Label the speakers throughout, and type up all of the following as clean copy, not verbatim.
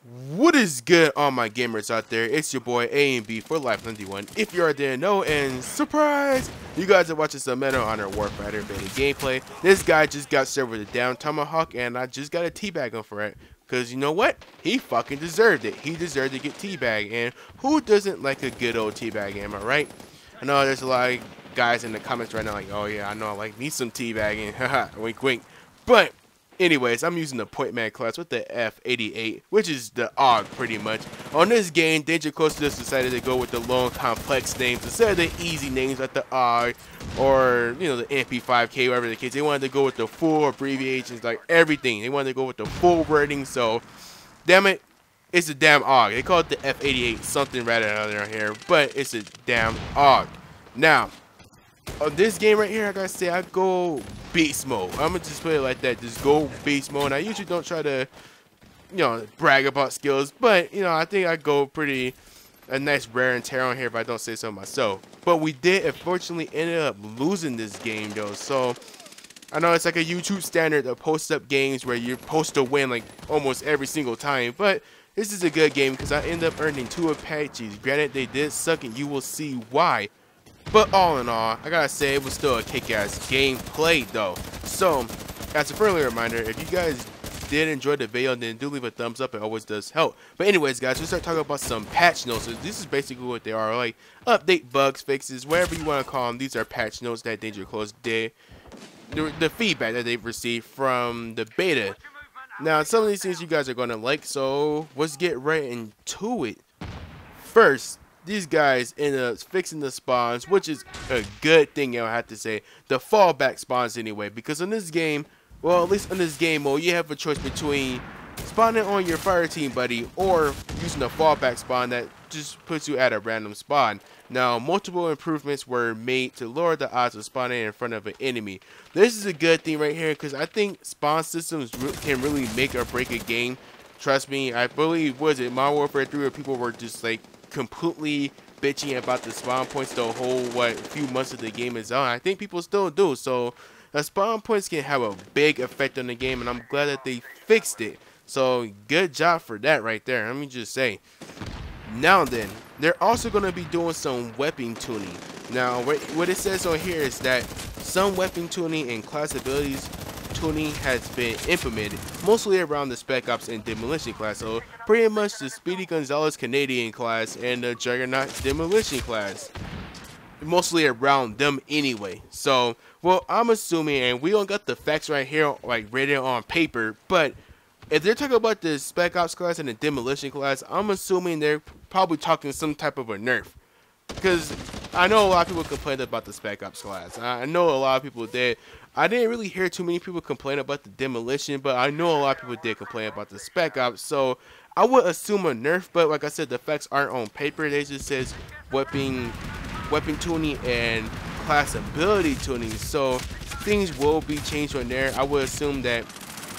Speaker 1: What is good, all my gamers out there? It's your boy A and B for Life 91. If you already didn't know, and surprise, you guys are watching some MOHW Warfighter Beta gameplay. This guy just got served with a down tomahawk, and I just got a teabag him for it. Cause you know what? He fucking deserved it. He deserved to get teabag, and who doesn't like a good old teabag? Am I right? I know there's a lot of guys in the comments right now like, oh yeah, I know I like me some teabagging. Haha, wink wink. But anyways, I'm using the point man class with the F88, which is the AUG pretty much. On this game, Danger Close just decided to go with the long complex names instead of the easy names like the AUG or, you know, the MP5K, whatever the case. They wanted to go with the full abbreviations, like everything. They wanted to go with the full wording, so damn it, it's a damn AUG. They call it the F88 something rather than other here, but it's a damn AUG. Now, on this game right here, I gotta say, I go beast mode. I'm gonna just put it like that, just go beast mode. I usually don't try to, you know, brag about skills, but, you know, I think I go pretty a nice wear and tear on here if I don't say so myself. But we did, unfortunately, ended up losing this game, though, so I know it's like a YouTube standard to post up games where you're supposed to win, like, almost every single time, but this is a good game because I ended up earning 2 Apaches. Granted, they did suck, and you will see why. But all in all, I gotta say it was still a kick-ass gameplay though. So, as a friendly reminder, if you guys did enjoy the video, then do leave a thumbs up. It always does help. But anyways, guys, we start talking about some patch notes. So this is basically what they are, like update, bugs, fixes, whatever you want to call them. These are patch notes that Danger Close did. The feedback that they've received from the beta. Now, some of these things you guys are gonna like, so let's get right into it. First, these guys end up fixing the spawns, which is a good thing, I have to say. The fallback spawns anyway, because in this game, well, at least in this game mode, you have a choice between spawning on your fire team buddy or using a fallback spawn that just puts you at a random spawn. Now, multiple improvements were made to lower the odds of spawning in front of an enemy. This is a good thing right here, because I think spawn systems can really make or break a game. Trust me, I believe, was it Modern Warfare 3 where people were just like completely bitching about the spawn points the whole few months of the game is on. I think people still do, so the spawn points can have a big effect on the game, and I'm glad that they fixed it. So good job for that right there, let me just say. Now then, they're also going to be doing some weapon tuning. Now what it says on here is that some weapon tuning and class abilities tuning has been implemented, mostly around the Spec Ops and Demolition class, so pretty much the Speedy Gonzalez Canadian class and the Juggernaut Demolition class, mostly around them anyway. So, well, I'm assuming, and we don't got the facts right here, like written on paper, but if they're talking about the Spec Ops class and the Demolition class, I'm assuming they're probably talking some type of a nerf. Because I know a lot of people complained about the Spec Ops class. I know a lot of people did. I didn't really hear too many people complain about the Demolition, but I know a lot of people did complain about the Spec Ops. So I would assume a nerf, but like I said, the facts aren't on paper. They just says weapon tuning and class ability tuning. So things will be changed from there. I would assume that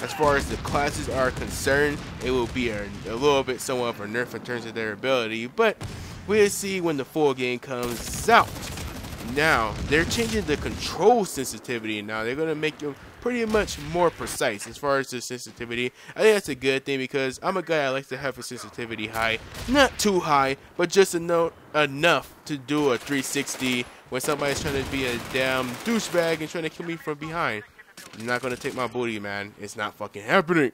Speaker 1: as far as the classes are concerned, it will be a little bit somewhat of a nerf in terms of their ability, but we'll see when the full game comes out. Now, they're changing the control sensitivity. Now, they're going to make them pretty much more precise as far as the sensitivity. I think that's a good thing because I'm a guy that likes to have a sensitivity high. Not too high, but just enough to do a 360 when somebody's trying to be a damn douchebag and trying to kill me from behind. I'm not going to take my booty, man. It's not fucking happening.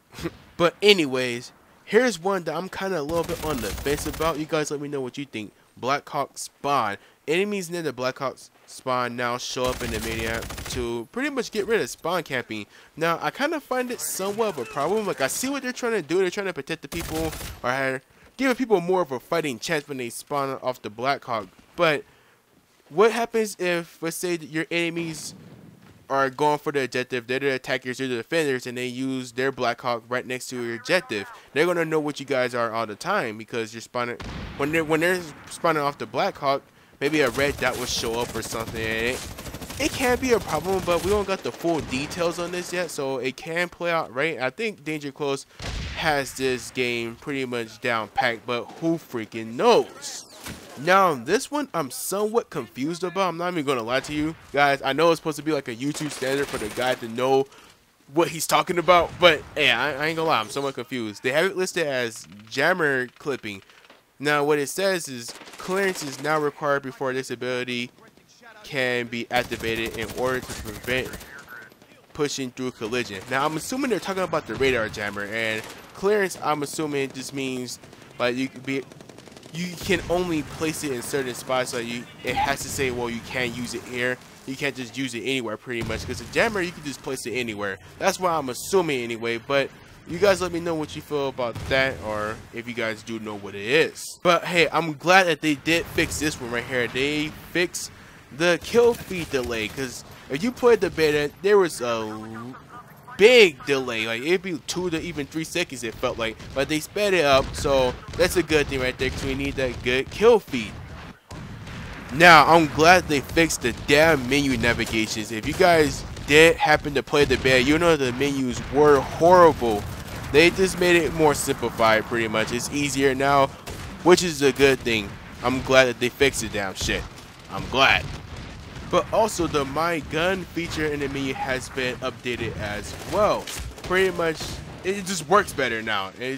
Speaker 1: But anyways, here's one that I'm kind of a little bit on the fence about. You guys let me know what you think. Blackhawk spawn. Enemies near the Blackhawk spawn now show up in the mini-map to pretty much get rid of spawn camping. Now, I kind of find it somewhat of a problem. Like, I see what they're trying to do. They're trying to protect the people or give people more of a fighting chance when they spawn off the Blackhawk. But what happens if, let's say, that your enemies are going for the objective, they're the attackers, they're the defenders, and they use their Blackhawk right next to your objective? They're gonna know what you guys are all the time because you're spawning when they're spawning off the Blackhawk. Maybe a red dot will show up or something. And it can be a problem, but we don't got the full details on this yet, so it can play out right. I think Danger Close has this game pretty much down packed, but who freaking knows? Now, this one I'm somewhat confused about. I'm not even going to lie to you guys. I know it's supposed to be like a YouTube standard for the guy to know what he's talking about. But yeah, I ain't gonna lie, I'm somewhat confused. They have it listed as jammer clipping. Now what it says is clearance is now required before this ability can be activated in order to prevent pushing through collision. Now I'm assuming they're talking about the radar jammer, and clearance I'm assuming just means like you can only place it in certain spots. Like it has to say, well, you can't use it here. You can't just use it anywhere, pretty much, because the jammer you can just place it anywhere. That's what I'm assuming anyway. But you guys let me know what you feel about that, or if you guys do know what it is. But hey, I'm glad that they did fix this one right here. They fixed the kill feed delay, because if you played the beta, there was a big delay. Like it'd be 2 to even 3 seconds it felt like, but they sped it up, so that's a good thing right there, because we need that good kill feed. Now I'm glad they fixed the damn menu navigations. If you guys did happen to play the beta, you know the menus were horrible. They just made it more simplified, pretty much. It's easier now, which is a good thing. I'm glad that they fixed the damn shit. I'm glad. But also the My Gun feature in the menu has been updated as well. Pretty much, it just works better now. You're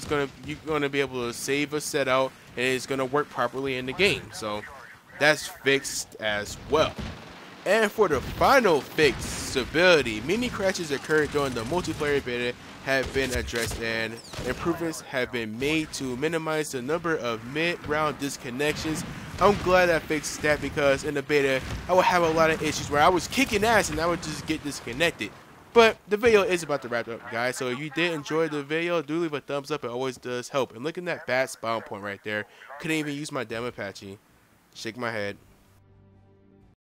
Speaker 1: gonna be able to save a set out, and it's gonna work properly in the game. So that's fixed as well. And for the final fix, stability. Many crashes occurred during the multiplayer beta have been addressed, and improvements have been made to minimize the number of mid-round disconnections. I'm glad I fixed that, because in the beta I would have a lot of issues where I was kicking ass and I would just get disconnected. But the video is about to wrap up, guys, so if you did enjoy the video, do leave a thumbs up. It always does help. And look at that bad spawn point right there. Couldn't even use my damn Apache. Shake my head.